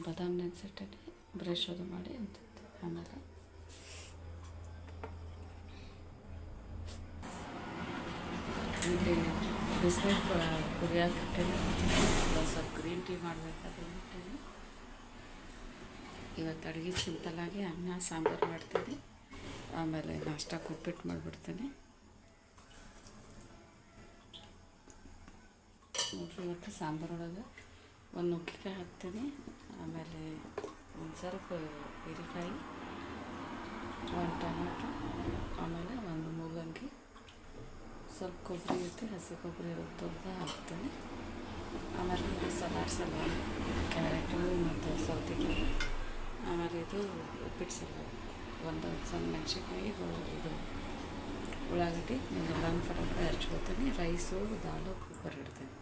ಬಾದಾಮ್ ನೆನೆಸಿಟ್ಟೆ brush ಅದು ಮಾಡಿ ಅಂತ ಆಮೇಲೆ ಇಲ್ಲಿ ಬಿಸಿನೀರು ಕುದಿಯಾಕಿಟ್ಟೇನೆ ಸ್ವಲ್ಪ ಗ್ರೀನ್ ಟೀ ಮಾಡಬೇಕಾದ್ರೆ ಇಟ್ಟೇನೆ. ಇವತ್ತು ಅಡುಗೆ ಸಿಂಪಲ್ಲಾಗಿ ಅನ್ನ ಸಾಂಬಾರು ಮಾಡ್ತೀನಿ. ಆಮೇಲೆ ನಾಷ್ಟಕ್ಕೆ ಉಪ್ಪಿಟ್ಟು ಮಾಡಿಬಿಡ್ತೀನಿ. ನೋಡಿರಿ, ಇವತ್ತು ಸಾಂಬಾರೊಳಗೆ ಒಂದು ನುಗ್ಗೆಕಾಯಿ ಹಾಕ್ತೀನಿ. ಆಮೇಲೆ ಒಂದು ಸ್ವಲ್ಪ ಹೀರೆಕಾಯಿ, ಒಂದು ಟೊಮೆಟೊ, ಆಮೇಲೆ ಒಂದು ಮೂಲಂಗಿ, ಸ್ವಲ್ಪ ಕೊಬ್ಬರಿ ಇರುತ್ತೆ, ಹಸಿ ಕೊಬ್ಬರಿ ತುರಿದು ಹಾಕ್ತೀನಿ. ಆಮೇಲೆ ಇದು ಸಲಾಡ್ ಸಲುವಾಗಿ ಕ್ಯಾರೆಟು ಮತ್ತು ಸೌತೆಕಾಯಿ, ಆಮೇಲೆ ಇದು ಉಪ್ಪಿಟ್ಟು ಸಲುವಾಗಿ ಒಂದು ಸಣ್ಣ ಮೆಣಸಿನ್ಕಾಯಿ, ಇದು ಉಳ್ಳಾಗಡ್ಡಿ, ಎಲ್ಲನೂ ಫಟಾಫಟ ಹಚ್ಕೊತೀನಿ. ರೈಸು ದಾಲು ಕುಕ್ಕರ್ ಇಡ್ತೀನಿ.